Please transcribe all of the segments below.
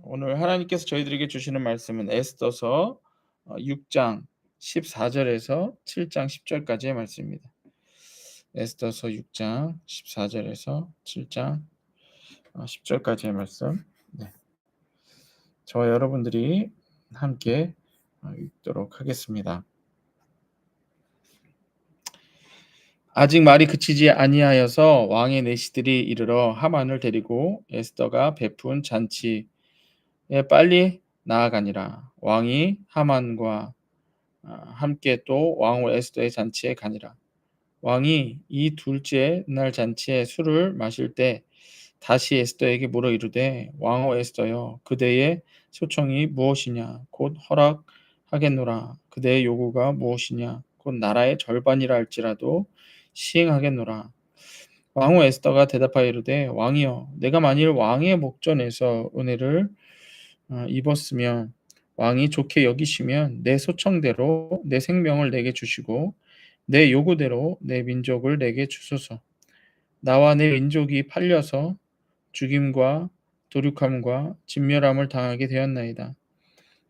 오늘 하나님께서 저희들에게 주시는 말씀은 에스더서 6장 14절에서 7장 10절까지의 말씀입니다. 에스더서 6장 14절에서 7장 10절까지의 말씀. 네. 저와 여러분들이 함께 읽도록 하겠습니다. 아직 말이 그치지 아니하여서 왕의 내시들이 이르러 하만을 데리고 에스더가 베푼 잔치에 빨리 나아가니라. 왕이 하만과 함께 또 왕후 에스더의 잔치에 가니라. 왕이 이 둘째 날 잔치에 술을 마실 때 다시 에스더에게 물어 이르되 왕후 에스더여 그대의 소청이 무엇이냐 곧 허락하겠노라. 그대의 요구가 무엇이냐 곧 나라의 절반이라 할지라도 시행하겠노라. 왕후 에스더가 대답하여 이르되 왕이여 내가 만일 왕의 목전에서 은혜를 입었으면 왕이 좋게 여기시면 내 소청대로 내 생명을 내게 주시고 내 요구대로 내 민족을 내게 주소서. 나와 내 민족이 팔려서 죽임과 도륙함과 진멸함을 당하게 되었나이다.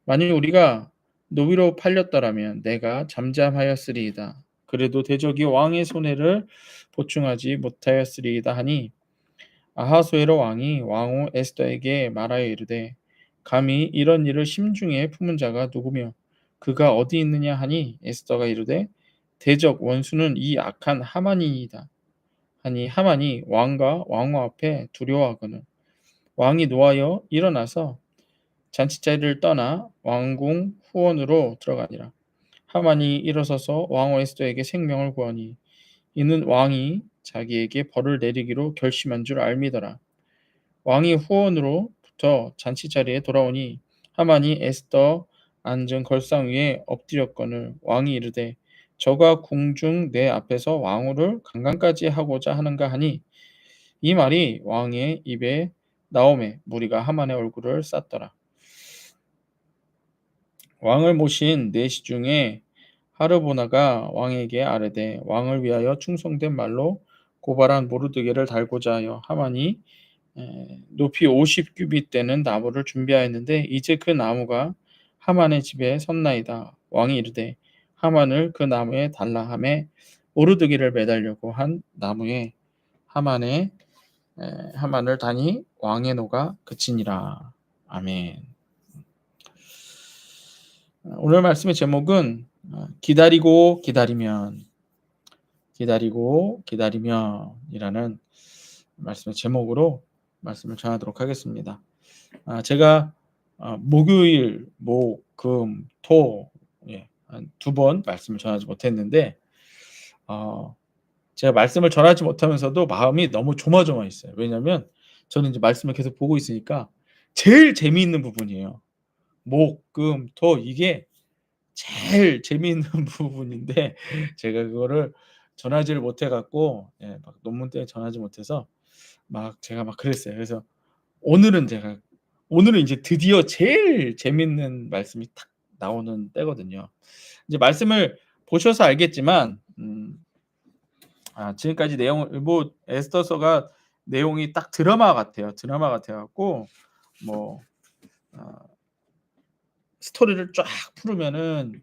만일 우리가 노비로 팔렸더라면 내가 잠잠하였으리이다. 그래도 대적이 왕의 손해를 보충하지 못하였으리이다 하니 아하수에로 왕이 왕후 에스더에게 말하여 이르되 감히 이런 일을 심중에 품은 자가 누구며 그가 어디 있느냐 하니 에스더가 이르되 대적 원수는 이 악한 하만이니이다 하니 하만이 왕과 왕후 앞에 두려워하거늘 왕이 노하여 일어나서 잔치자리를 떠나 왕궁 후원으로 들어가니라. 하만이 일어서서 왕후 에스더에게 생명을 구하니 이는 왕이 자기에게 벌을 내리기로 결심한 줄 알미더라. 왕이 후원으로부터 잔치자리에 돌아오니 하만이 에스더 앉은 걸상 위에 엎드렸거늘 왕이 이르되 저가 궁중 내 앞에서 왕후를 강간까지 하고자 하는가 하니 이 말이 왕의 입에 나오매 무리가 하만의 얼굴을 쌌더라. 왕을 모신 내시 중에 하르보나가 왕에게 아뢰되 왕을 위하여 충성된 말로 고발한 모르드게를 달고자 하여 하만이 높이 50규빗 되는 나무를 준비하였는데 이제 그 나무가 하만의 집에 섰나이다. 왕이 이르되 하만을 그 나무에 달라 하매 모르드게를 매달려고 한 나무에 하만을 다니 왕의 노가 그치니라. 아멘. 오늘 말씀의 제목은 기다리고 기다리면 이라는 말씀의 제목으로 말씀을 전하도록 하겠습니다. 제가 목요일, 목, 금, 토 한 2번 말씀을 전하지 못했는데 제가 말씀을 전하지 못하면서도 마음이 너무 조마조마했어요. 왜냐하면 저는 이제 말씀을 계속 보고 있으니까 제일 재미있는 부분이에요. 목, 금, 토 이게 제일 재미있는 부분인데 제가 그거를 전하지를 못해 갖고 막 논문 때문에 전하지 못해서 제가 그랬어요. 그래서 오늘은 이제 드디어 제일 재밌는 말씀이 탁 나오는 때거든요. 이제 말씀을 보셔서 알겠지만 지금까지 내용을 에스더서가 내용이 딱 드라마 같아요. 드라마 같아 갖고 스토리를 쫙 풀으면은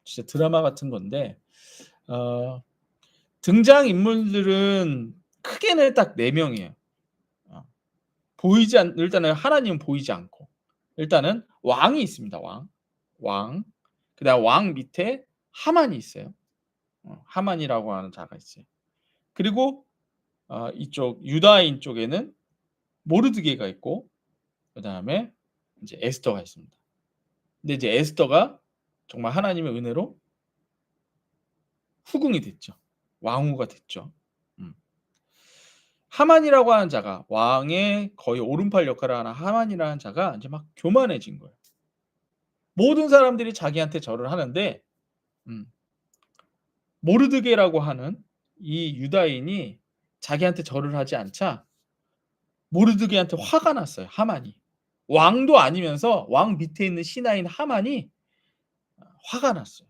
진짜 드라마 같은 건데 등장 인물들은 크게는 딱 4명이에요. 일단은 하나님은 보이지 않고 일단은 왕이 있습니다. 왕. 그다음 왕 밑에 하만이 있어요. 하만이라고 하는 자가 있어요. 그리고 이쪽 유다인 쪽에는 모르드게가 있고 그다음에 이제 에스더가 있습니다. 근데 이제 에스더가 정말 하나님의 은혜로 후궁이 됐죠. 왕후가 됐죠. 하만이라고 하는 자가 왕의 거의 오른팔 역할을 하는 하만이라는 자가 이제 막 교만해진 거예요. 모든 사람들이 자기한테 절을 하는데 모르드게라고 하는 이 유다인이 자기한테 절을 하지 않자 모르드게한테 화가 났어요. 하만이. 왕도 아니면서 왕 밑에 있는 신하인 하만이 화가 났어요.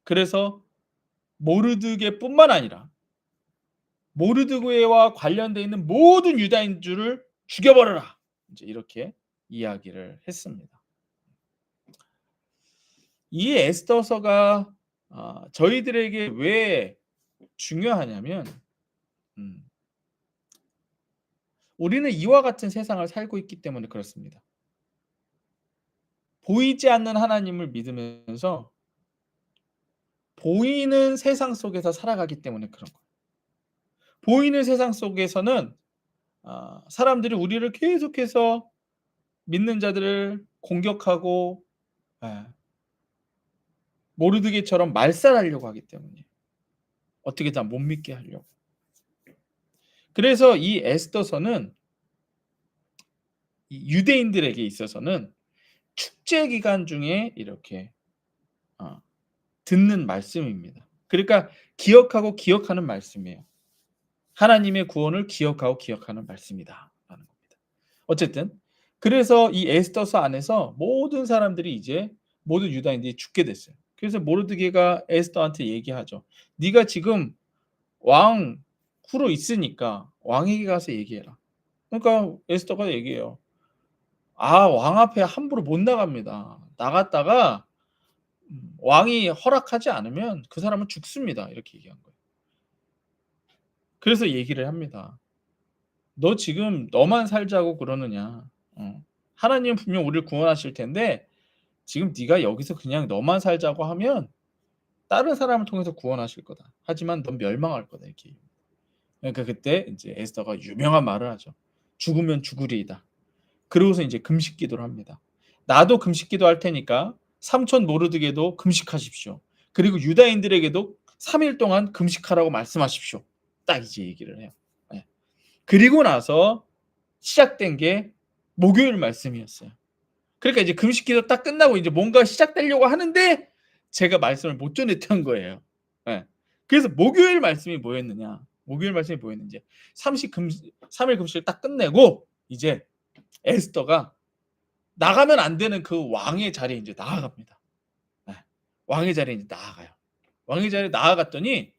그래서 모르드게뿐만 아니라 모르드게와 관련돼 있는 모든 유다인들을 죽여버려라. 이제 이렇게 이야기를 했습니다. 이 에스더서가 저희들에게 왜 중요하냐면 음 우리는 이와 같은 세상을 살고 있기 때문에 그렇습니다. 보이지 않는 하나님을 믿으면서 보이는 세상 속에서 살아가기 때문에 그런 거예요. 보이는 세상 속에서는 사람들이 우리를 계속해서 믿는 자들을 공격하고 예 모르드게처럼 말살하려고 하기 때문에 어떻게든 못 믿게 하려고. 그래서 이 에스더서는 이 유대인들에게 있어서는 축제 기간 중에 이렇게 어 듣는 말씀입니다. 그러니까 기억하고 기억하는 말씀이에요. 하나님의 구원을 기억하고 기억하는 말씀이다라는 겁니다. 어쨌든 그래서 이 에스더서 안에서 모든 사람들이 이제 모든 유다인들이 죽게 됐어요. 그래서 모르드게가 에스더한테 얘기하죠. 네가 지금 왕 후로 있으니까 왕에게 가서 얘기해라. 그러니까 에스더가 얘기해요. 왕 앞에 함부로 못 나갑니다. 나갔다가 왕이 허락하지 않으면 그 사람은 죽습니다. 이렇게 얘기한 거예요. 그래서 얘기를 합니다. 너 지금 너만 살자고 그러느냐. 하나님은 분명 우리를 구원하실 텐데 지금 네가 여기서 그냥 너만 살자고 하면 다른 사람을 통해서 구원하실 거다. 하지만 넌 멸망할 거다. 이렇게. 그러니까 그때 이제 에스더가 유명한 말을 하죠. 죽으면 죽으리이다. 그러고서 이제 금식 기도를 합니다. 나도 금식 기도할 테니까 삼촌 모르드게도 금식하십시오. 그리고 유다인들에게도 3일 동안 금식하라고 말씀하십시오. 딱 이제 얘기를 해요. 예. 그리고 나서 시작된 게 목요일 말씀이었어요. 그러니까 이제 금식 기도 딱 끝나고 이제 뭔가 시작되려고 하는데 제가 말씀을 못 전했던 거예요. 예. 그래서 목요일 말씀이 뭐였느냐? 목요일 말씀이 뭐였는지 3일 금식을 딱 끝내고 이제 에스더가 나가면 안 되는 그 왕의 자리에 이제 나아갑니다. 예. 왕의 자리에 이제 나아가요. 왕의 자리에 나아갔더니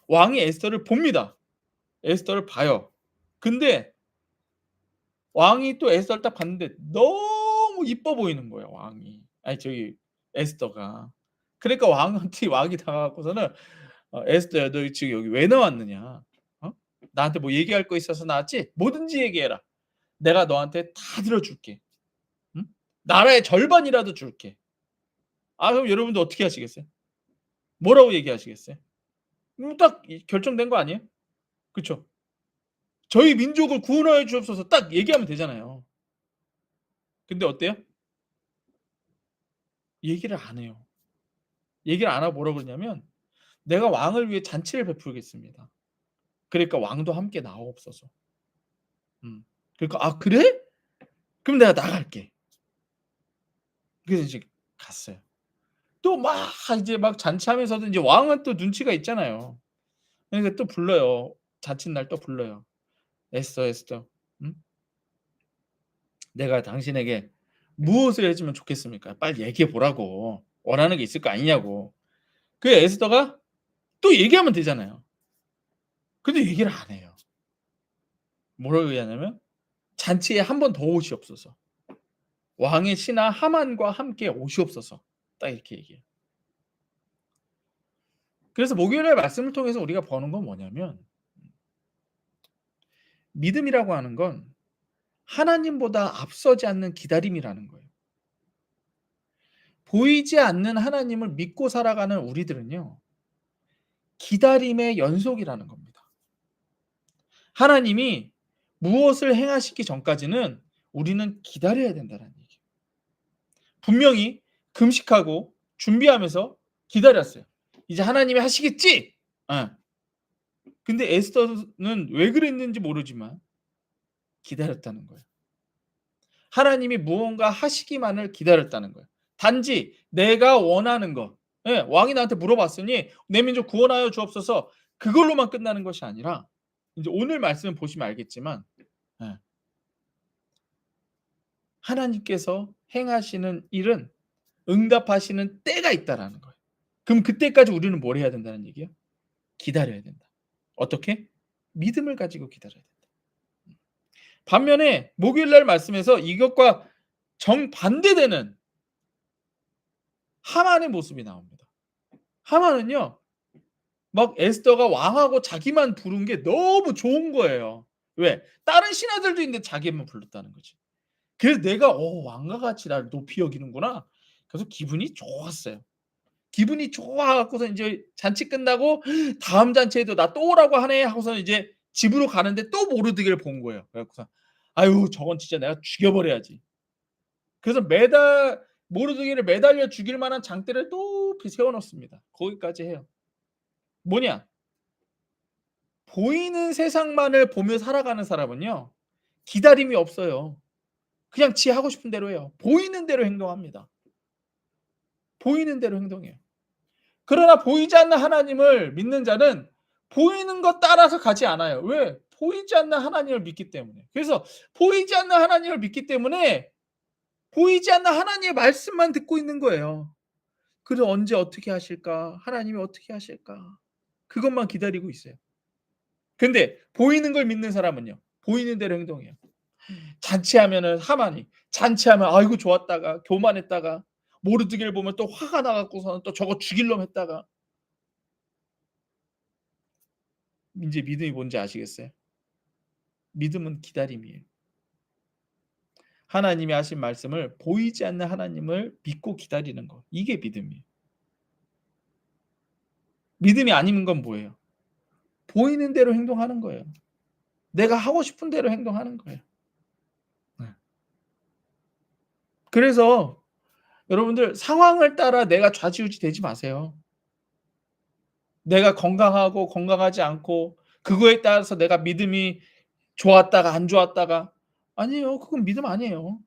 왕이 에스더를 봅니다. 에스더를 봐요. 근데 왕이 또 에스더를 딱 봤는데 너무 이뻐 보이는 거예요, 왕이. 아니 저기 에스더가. 그러니까 왕이 다가가고서는 "에스더야 너 지금 여기 왜 나왔느냐? 어? 나한테 뭐 얘기할 거 있어서 나왔지? 뭐든지 얘기해라. 내가 너한테 다 들어 줄게. 응? 나라의 절반이라도 줄게." 그럼 여러분들 어떻게 하시겠어요? 뭐라고 얘기하시겠어요? 딱 결정된 거 아니에요? 그쵸? "저희 민족을 구원하여 주옵소서." 딱 얘기하면 되잖아요. 근데 어때요? 얘기를 안 해요. 얘기를 안 하고 뭐라 그러냐면 "내가 왕을 위해 잔치를 베풀겠습니다. 그러니까 왕도 함께 나옵소서." 음. 그러니까 "아 그래? 그럼 내가 나갈게." 그래서 이제 갔어요. 또 막 이제 막 잔치하면서도 이제 왕은 또 눈치가 있잖아요. 그러니까 또 불러요. 잔칫날 또 불러요. "에스더, 에스더. 음? 내가 당신에게 무엇을 해 주면 좋겠습니까? 빨리 얘기해 보라고. 원하는 게 있을 거 아니냐고." 그 에스더가 또 얘기하면 되잖아요. 근데 얘기를 안 해요. 뭐라고 얘기하냐면 "잔치에 한 번 더 오시옵소서. 왕의 신하 하만과 함께 오시옵소서." 딱 이렇게 얘기해요. 그래서 목요일날 말씀을 통해서 우리가 보는 건 뭐냐면 믿음이라고 하는 건 하나님보다 앞서지 않는 기다림이라는 거예요. 보이지 않는 하나님을 믿고 살아가는 우리들은요. 기다림의 연속이라는 겁니다. 하나님이 무엇을 행하시기 전까지는 우리는 기다려야 된다는 얘기예요. 분명히 금식하고 준비하면서 기다렸어요. 이제 하나님이 하시겠지? 예. 근데 에스더는 왜 그랬는지 모르지만 기다렸다는 거예요. 하나님이 무언가 하시기만을 기다렸다는 거예요. 단지 내가 원하는 것. 예, 왕이 나한테 물어봤으니 "내 민족 구원하여 주옵소서." 그걸로만 끝나는 것이 아니라 인제 오늘 말씀을 보시면 알겠지만 예 하나님께서 행하시는 일은 응답하시는 때가 있다라는 거예요. 그럼 그때까지 우리는 뭘 해야 된다는 얘기예요? 기다려야 된다. 어떻게? 믿음을 가지고 기다려야 된다. 반면에 목요일 날 말씀에서 이것과 정반대되는 하만의 모습이 나옵니다. 하만은요, 막 에스더가 왕하고 자기만 부른 게 너무 좋은 거예요. 왜? 다른 신하들도 있는데 자기만 불렀다는 거지. 그래서 내가 왕과 같이 나를 높이 여기는구나. 그래서 기분이 좋았어요. 기분이 좋아 갖고서 인제 잔치 끝나고 '다음 잔치에도 나 또 오라고 하네.' 하고서는 이제 집으로 가는데 또 모르드게를 본 거예요. 그래 갖고서 '아유 저건 진짜 내가 죽여 버려야지.' 그래서 모르드게를 매달려 죽일 만한 장대를 높이 세워 놓습니다. 거기까지 해요. 뭐냐? 보이는 세상만을 보며 살아가는 사람은요, 기다림이 없어요. 그냥 지 하고 싶은 대로 해요. 보이는 대로 행동합니다. 보이는 대로 행동해요. 그러나 보이지 않는 하나님을 믿는 자는 보이는 것 따라서 가지 않아요. 왜? 보이지 않는 하나님을 믿기 때문에. 그래서 보이지 않는 하나님을 믿기 때문에 보이지 않는 하나님의 말씀만 듣고 있는 거예요. 그래서 '언제 어떻게 하실까? 하나님이 어떻게 하실까?' 그것만 기다리고 있어요. 근데 보이는 걸 믿는 사람은요, 보이는 대로 행동해요. 잔치하면은 하만이 잔치하면 아이고 좋았다가 교만했다가 모르드게를 보면 또 화가 나 갖고서는 또 저거 죽일 놈 했다가 인제 믿음이 뭔지 아시겠어요? 믿음은 기다림이에요. 하나님이 하신 말씀을 보이지 않는 하나님을 믿고 기다리는 거. 이게 믿음이에요. 믿음이 아닌 건 뭐예요? 보이는 대로 행동하는 거예요. 내가 하고 싶은 대로 행동하는 거예요. 네. 그래서 여러분들 상황을 따라 내가 좌지우지 되지 마세요. 내가 건강하고 건강하지 않고 그거에 따라서 내가 믿음이 좋았다가 안 좋았다가 아니에요. 그건 믿음 아니에요.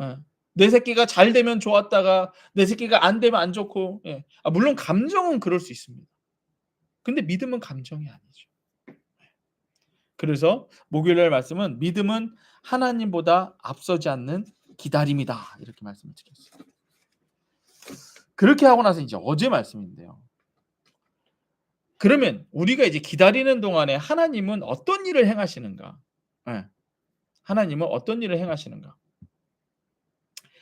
예. 내 새끼가 잘 되면 좋았다가 내 새끼가 안 되면 안 좋고 예. 물론 감정은 그럴 수 있습니다. 근데 믿음은 감정이 아니죠. 그래서 목요일 날 말씀은 "믿음은 하나님보다 앞서지 않는 기다림이다." 이렇게 말씀을 드렸어요. 그렇게 하고 나서 이제 어제 말씀인데요. 그러면 우리가 이제 기다리는 동안에 하나님은 어떤 일을 행하시는가? 예. 하나님은 어떤 일을 행하시는가?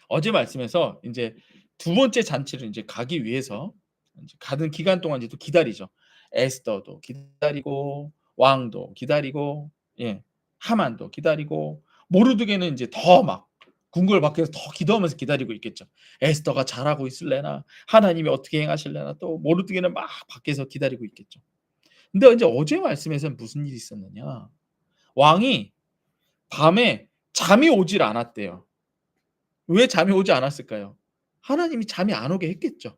어제 말씀에서 인제 두 번째 잔치를 인제 가기 위해서 인제 가는 기간 동안 이제 또 기다리죠. 에스더도 기다리고 왕도 기다리고 예 하만도 기다리고 모르드게는 인제 더 막 궁궐 밖에서 더 기도하면서 기다리고 있겠죠. 에스더가 잘하고 있을래나 하나님이 어떻게 행하실래나 또 모르드게는 막 밖에서 기다리고 있겠죠. 근데 인제 어제 말씀에서는 무슨 일이 있었느냐. 왕이 밤에 잠이 오질 않았대요. 왜 잠이 오지 않았을까요? 하나님이 잠이 안 오게 했겠죠.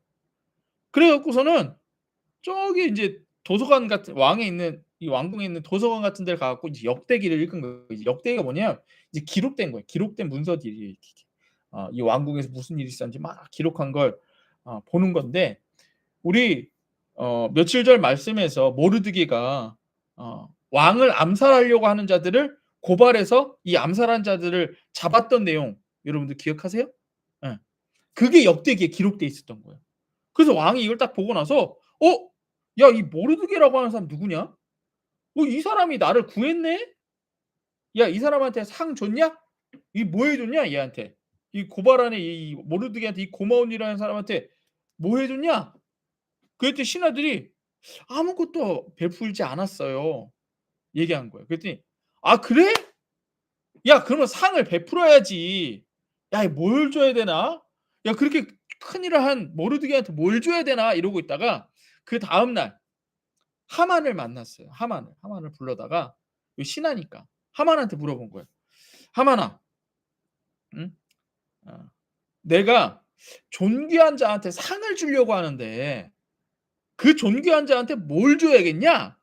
그래 갖고서는 저기 인제 도서관 같은 왕에 있는 이 왕궁에 있는 도서관 같은 데를 가 갖고 이제 역대기를 읽은 거예요. 이제 역대기가 뭐냐 이제 기록된 거예요. 기록된 문서들이 이렇게 이 왕궁에서 무슨 일이 있었는지 막 기록한 걸 보는 건데 우리 며칠 전 말씀에서 모르드게가 왕을 암살하려고 하는 자들을 고발해서 이 암살한 자들을 잡았던 내용 여러분들 기억하세요? 예. 그게 역대기에 기록돼 있었던 거예요. 그래서 왕이 이걸 딱 보고 나서 야 이 모르드게라고 하는 사람 누구냐? 이 사람이 나를 구했네? 야 이 사람한테 상 줬냐? 이 뭐 해 줬냐 얘한테? 이 고발하는 이 모르드게한테 이 고마운 일 하는 사람한테 뭐 해 줬냐?" 그랬더니 신하들이 아무것도 베풀지 않았어요. 얘기한 거예요. 그랬더니 "아 그래? 야 그러면 상을 베풀어야지. 야 뭘 줘야 되나? 야 그렇게 큰일을 한 모르드게한테 뭘 줘야 되나?" 이러고 있다가 그다음 날 하만을 만났어요. 하만을 불러다가 신하니까 하만한테 물어본 거예요. "하만아, 응? 어, 내가 존귀한 자한테 상을 주려고 하는데 그 존귀한 자한테 뭘 줘야겠냐?"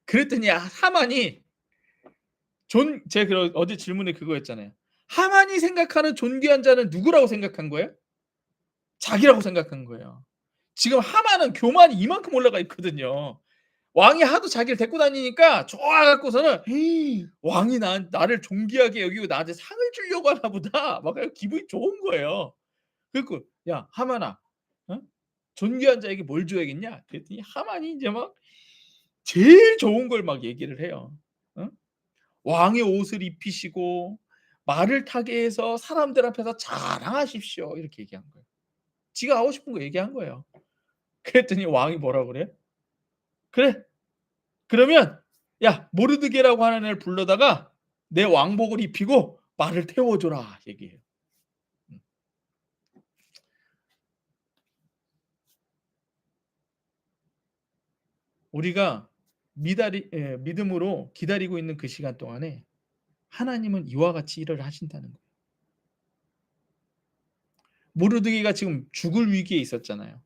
그랬더니 하만이 제가 어제 질문에 그거였잖아요. 하만이 생각하는 존귀한 자는 누구라고 생각한 거예요? 자기라고 생각한 거예요. 지금 하만은 교만이 이만큼 올라가 있거든요. 왕이 하도 자기를 데리고 다니니까 좋아 갖고서는 '왕이 나를 존귀하게 여기고 나한테 상을 주려고 하나 보다.' 막 기분이 좋은 거예요. 그래 갖고 "야 하만아 어? 존귀한 자에게 뭘 줘야겠냐?" 그랬더니 하만이 인제 막 제일 좋은 걸 막 얘기를 해요. 어? 왕의 옷을 입히시고 말을 타게 해서 사람들 앞에서 자랑하십시오." 이렇게 얘기한 거예요. 지가 하고 싶은 거 얘기한 거예요. 그랬더니 왕이 뭐라 그래요? "그래. 그러면 야 모르드게라고 하는 애를 불러다가 내 왕복을 입히고 말을 태워 줘라." 얘기해요. 음. 우리가 믿음으로 기다리고 있는 그 시간 동안에 하나님은 이와 같이 일을 하신다는 거예요. 모르드게가 지금 죽을 위기에 있었잖아요.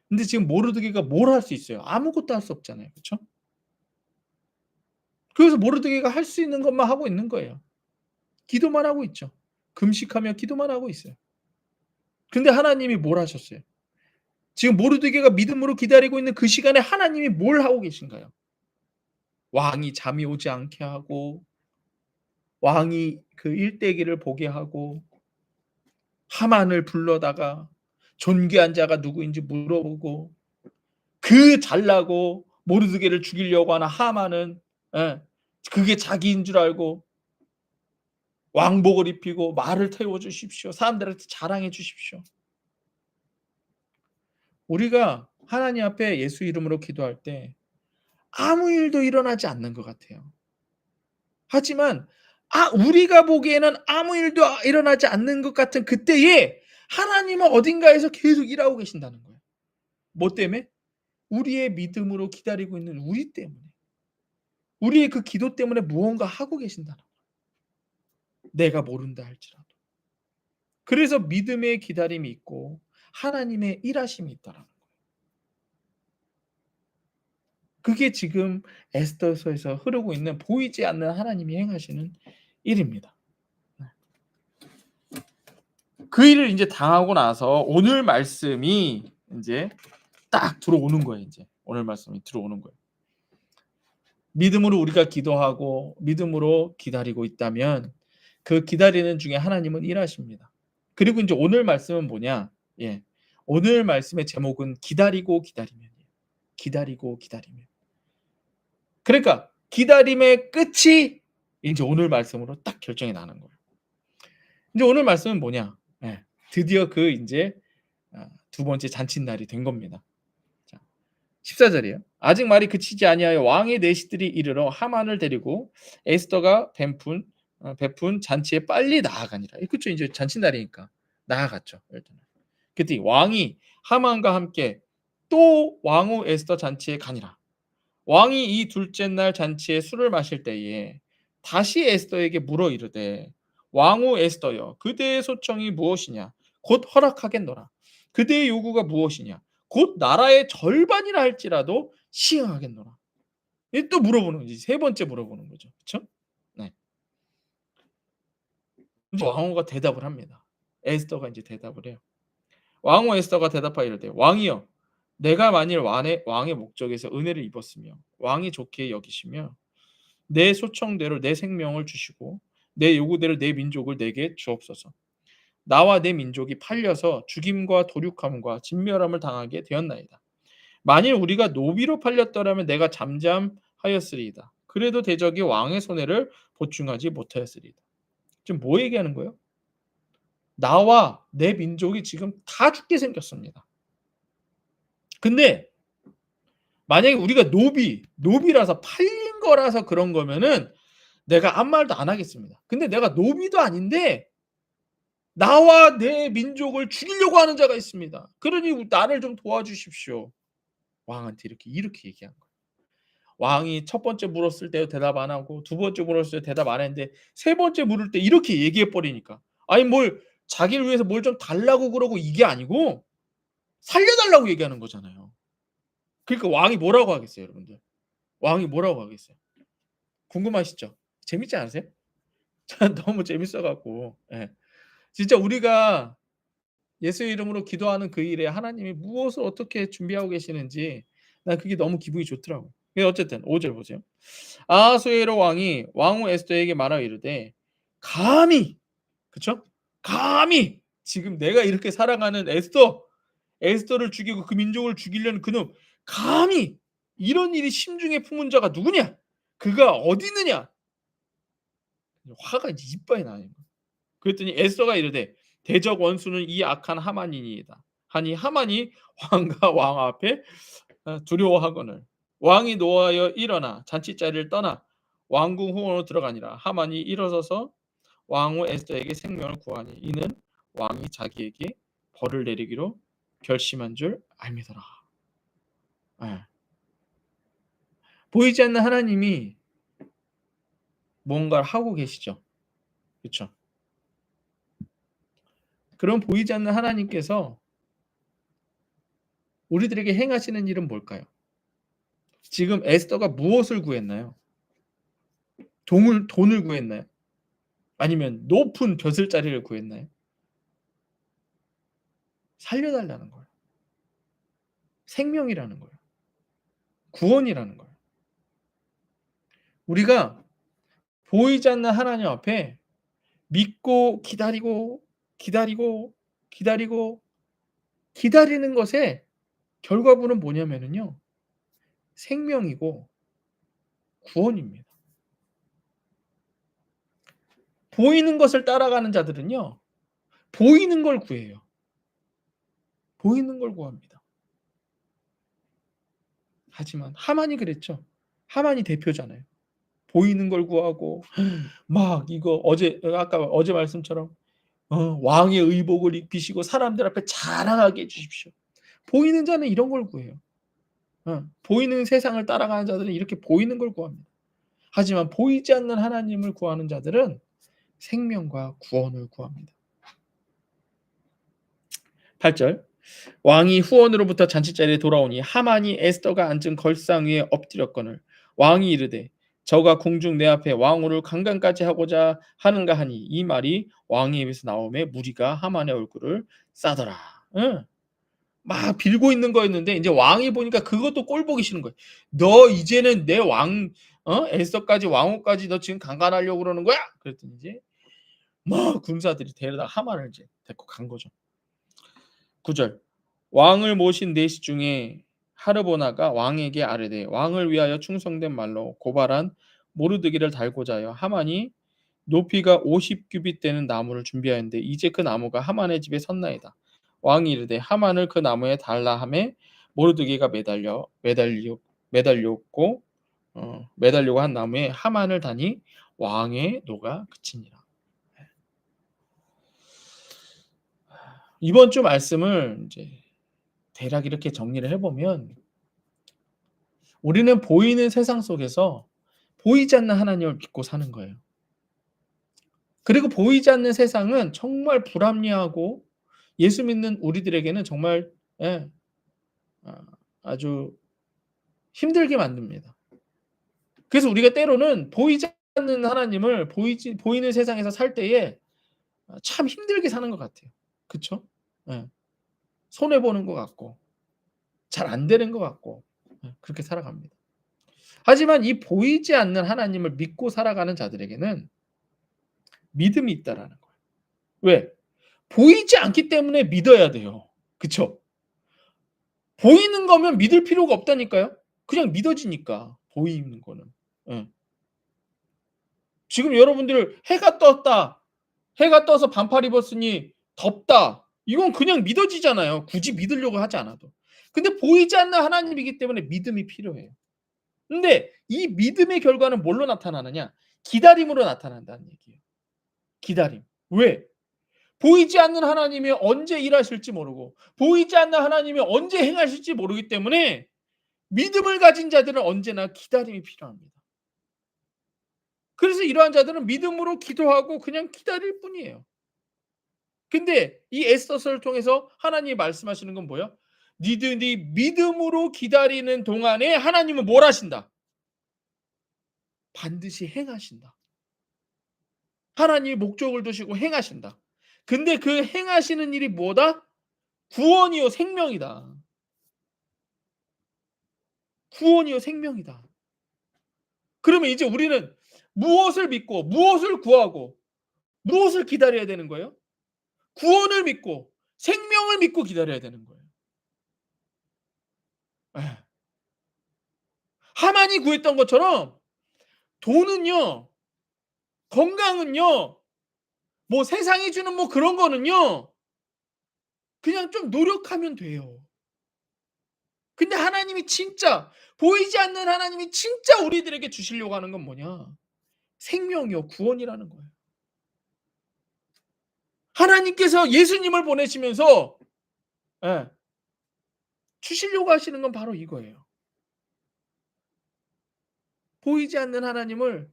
근데 지금 모르드게가 뭘 할 수 있어요? 아무것도 할 수 없잖아요. 그쵸? 그래서 모르드게가 할 수 있는 것만 하고 있는 거예요. 기도만 하고 있죠. 금식하며 기도만 하고 있어요. 근데 하나님이 뭘 하셨어요? 지금 모르드게가 믿음으로 기다리고 있는 그 시간에 하나님이 뭘 하고 계신가요? 왕이 잠이 오지 않게 하고, 왕이 그 일대기를 보게 하고, 하만을 불러다가 존귀한 자가 누구인지 물어보고, 그 잘나고 모르드게를 죽이려고 하는 하만은, 예, 그게 자기인 줄 알고 왕복을 입히고 말을 태워 주십시오. 사람들한테 자랑해 주십시오. 우리가 하나님 앞에 예수 이름으로 기도할 때 아무 일도 일어나지 않는 것 같아요. 하지만 우리가 보기에는 아무 일도 일어나지 않는 것 같은 그때에 하나님은 어딘가에서 계속 일하고 계신다는 거예요. 뭐 때문에? 우리의 믿음으로 기다리고 있는 우리 때문에. 우리의 그 기도 때문에 무언가 하고 계신다는 거예요. 내가 모른다 할지라도. 그래서 믿음의 기다림이 있고 하나님의 일하심이 있다라는 거예요. 그게 지금 에스더서에서 흐르고 있는 보이지 않는 하나님이 행하시는 일입니다. 그 일을 인제 당하고 나서 오늘 말씀이 인제 딱 들어오는 거예요 인제. 오늘 말씀이 들어오는 거예요. 믿음으로 우리가 기도하고 믿음으로 기다리고 있다면 그 기다리는 중에 하나님은 일하십니다. 그리고 인제 오늘 말씀은 뭐냐? 예. 오늘 말씀의 제목은 기다리고 기다리면이에요. 기다리고 기다리면. 그러니까 기다림의 끝이 인제 오늘 말씀으로 딱 결정이 나는 거예요. 인제 오늘 말씀은 뭐냐? 예. 드디어 그 인제 두 번째 잔칫날이 된 겁니다. 자 14절이에요. 아직 말이 그치지 아니하여 왕의 내시들이 이르러 하만을 데리고 에스더가 베푼 잔치에 빨리 나아가니라. 그쵸. 인제 잔칫날이니까 나아갔죠 일단은. 그랬더니 왕이 하만과 함께 또 왕후 에스더 잔치에 가니라. 왕이 이 둘째 날 잔치에 술을 마실 때에 다시 에스더에게 물어 이르되 왕후 에스더여 그대의 소청이 무엇이냐 곧 허락하겠노라. 그대의 요구가 무엇이냐 곧 나라의 절반이라 할지라도 시행하겠노라. 이 또 물어보는 거지. 세 번째 물어보는 거죠. 그쵸? 네. 이제 왕후가 대답을 합니다. 에스더가 인제 대답을 해요. 왕후 에스더가 대답하여 이르되 왕이여 내가 만일 왕의 목적에서 은혜를 입었으며 왕이 좋게 여기시며 내 소청대로 내 생명을 주시고 내 요구대로 내 민족을 내게 주옵소서. 나와 내 민족이 팔려서 죽임과 도륙함과 진멸함을 당하게 되었나이다. 만일 우리가 노비로 팔렸더라면 내가 잠잠하였으리이다. 그래도 대적이 왕의 손해를 보충하지 못하였으리이다. 지금 뭐 얘기하는 거예요? 나와 내 민족이 지금 다 죽게 생겼습니다. 근데 만약에 우리가 노비라서 팔린 거라서 그런 거면은 내가 아무 말도 안 하겠습니다. 근데 내가 노비도 아닌데 나와 내 민족을 죽이려고 하는 자가 있습니다. 그러니 나를 좀 도와주십시오. 왕한테 이렇게 얘기한 거예요. 왕이 첫 번째 물었을 때 대답 안 하고 두 번째 물었을 때 대답 안 했는데 세 번째 물을 때 이렇게 얘기해 버리니까 아니 뭘 자기를 위해서 뭘 좀 달라고 그러고 이게 아니고 살려 달라고 얘기하는 거잖아요. 그러니까 왕이 뭐라고 하겠어요, 여러분들? 왕이 뭐라고 하겠어요? 궁금하시죠? 재밌지 않으세요? 전 너무 재밌어 갖고 예. 진짜 우리가 예수의 이름으로 기도하는 그 일에 하나님이 무엇을 어떻게 준비하고 계시는지 난 그게 너무 기분이 좋더라고요. 어쨌든 5절 보세요. 아하수에로 왕이 왕후 에스더에게 말하여 이르되 감히 그쵸? 감히 지금 내가 이렇게 사랑하는 에스더를 죽이고 그 민족을 죽이려는 그놈 감히 이런 일이 심중에 품은 자가 누구냐? 그가 어디 있느냐? 화가 이제 이빨이 나요. 그랬더니 에스더가 이르되 대적 원수는 이 악한 하만이니이다 하니 하만이 왕과 왕 앞에 두려워하거늘 왕이 노하여 일어나 잔치자리를 떠나 왕궁 후원으로 들어가니라. 하만이 일어서서 왕후 에스더에게 생명을 구하니 이는 왕이 자기에게 벌을 내리기로 결심한 줄 알미더라. 예. 보이지 않는 하나님이 뭔가를 하고 계시죠. 그렇죠? 그런 보이지 않는 하나님께서 우리들에게 행하시는 일은 뭘까요? 지금 에스더가 무엇을 구했나요? 돈을 구했나요? 아니면 높은 벼슬자리를 구했나요? 살려달라는 거예요. 생명이라는 거예요. 구원이라는 거예요. 우리가 보이지 않는 하나님 앞에 믿고 기다리고 기다리고 기다리고 기다리는 것의 결과물은 뭐냐면은요. 생명이고 구원입니다. 보이는 것을 따라가는 자들은요. 보이는 걸 구해요. 보이는 걸 구합니다. 하지만 하만이 그랬죠. 하만이 대표잖아요. 보이는 걸 구하고 막 이거 아까 어제 말씀처럼 왕의 의복을 입히시고 사람들 앞에 자랑하게 해 주십시오. 보이는 자는 이런 걸 구해요. 보이는 세상을 따라가는 자들은 이렇게 보이는 걸 구합니다. 하지만 보이지 않는 하나님을 구하는 자들은 생명과 구원을 구합니다. 8절 왕이 후원으로부터 잔치자리에 돌아오니 하만이 에스더가 앉은 걸상 위에 엎드렸거늘 왕이 이르되 저가 궁중 내 앞에 왕후를 강간까지 하고자 하는가 하니 이 말이 왕의 입에서 나오매 무리가 하만의 얼굴을 싸더라. 응. 막 빌고 있는 거였는데 이제 왕이 보니까 그것도 꼴 보기 싫은 거예요. 너 이제는 내 에스더까지 왕후까지 너 지금 강간하려고 그러는 거야? 그랬더니 이제 막 군사들이 데려다 하만을 이제 데리고 간 거죠. 9절 왕을 모신 내시 중에 하르보나가 왕에게 아뢰되 왕을 위하여 충성된 말로 고발한 모르드기를 달고자 하여 하만이 높이가 50규빗 되는 나무를 준비하였는데 이제 그 나무가 하만의 집에 섰나이다. 왕이 이르되 하만을 그 나무에 달라 하매 모르드기가 매달렸고 매달려고 한 나무에 하만을 다니 왕의 노가 그치니라. 이번 주 말씀을 이제 대략 이렇게 정리를 해보면 우리는 보이는 세상 속에서 보이지 않는 하나님을 믿고 사는 거예요. 그리고 보이지 않는 세상은 정말 불합리하고 예수 믿는 우리들에게는 정말 예, 아주 힘들게 만듭니다. 그래서 우리가 때로는 보이지 않는 하나님을 보이는 세상에서 살 때에 참 힘들게 사는 것 같아요. 그렇죠? 예. 손해 보는 것 같고 잘 안 되는 것 같고 그렇게 살아갑니다. 하지만 이 보이지 않는 하나님을 믿고 살아가는 자들에게는 믿음이 있다라는 거예요. 왜? 보이지 않기 때문에 믿어야 돼요. 그쵸? 보이는 거면 믿을 필요가 없다니까요. 그냥 믿어지니까 보이는 거는. 예. 지금 여러분들 해가 떴다. 해가 떠서 반팔 입었으니 덥다. 이건 그냥 믿어지잖아요. 굳이 믿으려고 하지 않아도. 근데 보이지 않는 하나님이기 때문에 믿음이 필요해요. 근데 이 믿음의 결과는 뭘로 나타나느냐? 기다림으로 나타난다는 얘기예요. 기다림. 왜? 보이지 않는 하나님이 언제 일하실지 모르고 보이지 않는 하나님이 언제 행하실지 모르기 때문에 믿음을 가진 자들은 언제나 기다림이 필요합니다. 그래서 이러한 자들은 믿음으로 기도하고 그냥 기다릴 뿐이에요. 근데 이 에스더서를 통해서 하나님이 말씀하시는 건 뭐예요? 니들이 믿음으로 기다리는 동안에 하나님은 뭘 하신다? 반드시 행하신다. 하나님이 목적을 두시고 행하신다. 근데 그 행하시는 일이 뭐다? 구원이요 생명이다. 구원이요 생명이다. 그러면 이제 우리는 무엇을 믿고 무엇을 구하고 무엇을 기다려야 되는 거예요? 구원을 믿고 생명을 믿고 기다려야 되는 거예요. 예. 하만이 구했던 것처럼 돈은요, 건강은요, 뭐 세상이 주는 뭐 그런 거는요. 그냥 좀 노력하면 돼요. 근데 하나님이 진짜 보이지 않는 하나님이 진짜 우리들에게 주시려고 하는 건 뭐냐? 생명이요 구원이라는 거예요. 하나님께서 예수님을 보내시면서 예, 주시려고 하시는 건 바로 이거예요. 보이지 않는 하나님을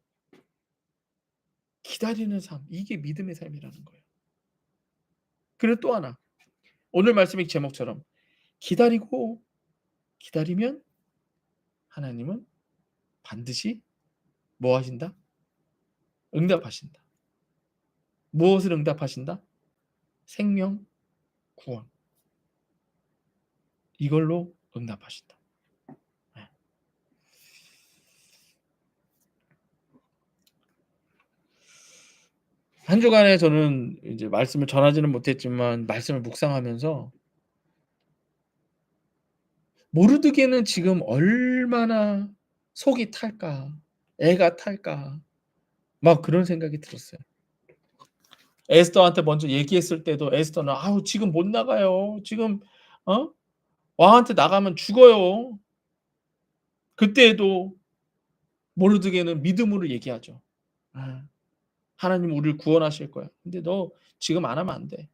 기다리는 삶. 이게 믿음의 삶이라는 거예요. 그리고 또 하나. 오늘 말씀의 제목처럼 기다리고 기다리면 하나님은 반드시 뭐 하신다? 응답하신다. 무엇을 응답하신다? 생명, 구원. 이걸로 응답하신다. 예. 한 주간에 저는 이제 말씀을 전하지는 못했지만 말씀을 묵상하면서 모르드게는 지금 얼마나 속이 탈까? 애가 탈까? 막 그런 생각이 들었어요. 에스더한테 먼저 얘기했을 때도 에스더는 "아우 지금 못 나가요. 지금 어? 왕한테 나가면 죽어요." 그때에도 모르드게는 믿음으로 얘기하죠. 아. "하나님 우리를 구원하실 거야. 근데 너 지금 안 하면 안 돼."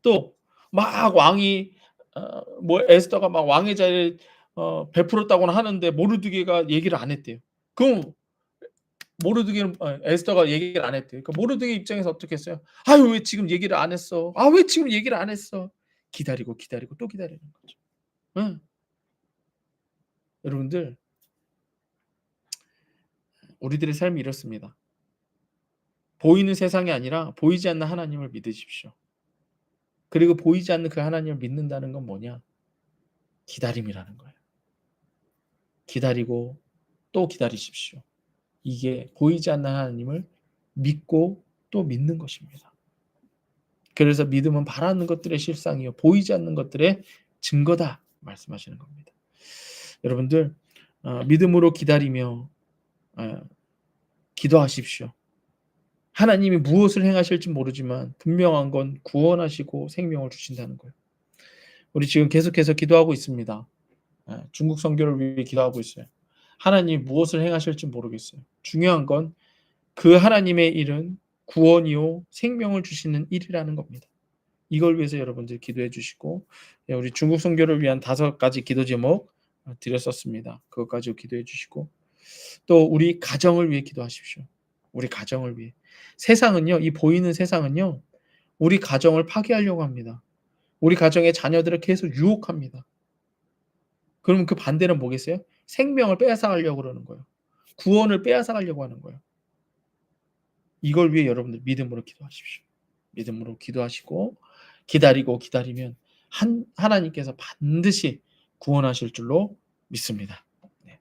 또 막 왕이 뭐 에스더가 막 왕의 자리를 베풀었다고는 하는데 모르드게가 얘기를 안 했대요. 그럼 모르드게는 에스더가 얘기를 안 했대요. 그러니까 모르드게 입장에서 어떻게 했어요? "아유 왜 지금 얘기를 안 했어? 아 왜 지금 얘기를 안 했어?" 기다리고, 기다리고 또 기다리는 거죠. 응. 여러분들 우리들의 삶이 이렇습니다. 보이는 세상이 아니라 보이지 않는 하나님을 믿으십시오. 그리고 보이지 않는 그 하나님을 믿는다는 건 뭐냐? 기다림이라는 거예요. 기다리고 또 기다리십시오. 이게 보이지 않는 하나님을 믿고 또 믿는 것입니다. 그래서 믿음은 바라는 것들의 실상이요 보이지 않는 것들의 증거다 말씀하시는 겁니다. 여러분들 믿음으로 기다리며 기도하십시오. 하나님이 무엇을 행하실지 모르지만 분명한 건 구원하시고 생명을 주신다는 거예요. 우리 지금 계속해서 기도하고 있습니다. 중국 선교를 위해 기도하고 있어요. 하나님이 무엇을 행하실지 모르겠어요. 중요한 건 그 하나님의 일은 구원이요 생명을 주시는 일이라는 겁니다. 이걸 위해서 여러분들 기도해 주시고 우리 중국 선교를 위한 5가지 기도 제목 드렸었습니다. 그것 가지고 기도해 주시고 또 우리 가정을 위해 기도하십시오. 우리 가정을 위해. 세상은요. 이 보이는 세상은요. 우리 가정을 파괴하려고 합니다. 우리 가정의 자녀들을 계속 유혹합니다. 그러면 그 반대는 뭐겠어요? 생명을 빼앗아 가려고 그러는 거예요. 구원을 빼앗아 가려고 하는 거예요. 이걸 위해 여러분들 믿음으로 기도하십시오. 믿음으로 기도하시고 기다리고 기다리면 하나님께서 반드시 구원하실 줄로 믿습니다. 네.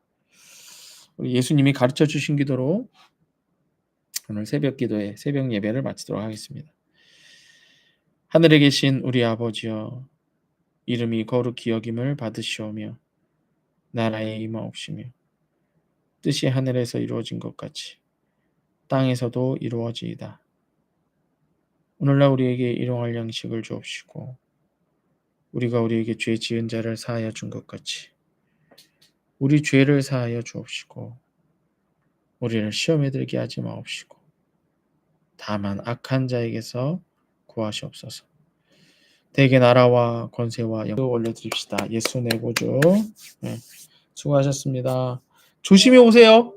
우리 예수님이 가르쳐 주신 기도로 오늘 새벽 기도에 새벽 예배를 마치도록 하겠습니다. 하늘에 계신 우리 아버지여 이름이 거룩히 여김을 받으시오며 나라의 임하옵시며 뜻이 하늘에서 이루어진 것 같이 땅에서도 이루어지이다. 오늘날 우리에게 일용할 양식을 주옵시고 우리가 우리에게 죄 지은 자를 사하여 준 것 같이 우리 죄를 사하여 주옵시고 우리를 시험에 들게 하지 마옵시고 다만 악한 자에게서 구하시옵소서. 대개 나라와 권세와 영광을 올려드립시다. 예수 내 구주. 네, 수고하셨습니다. 조심히 오세요.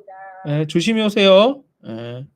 네, 조심히 오세요. 네.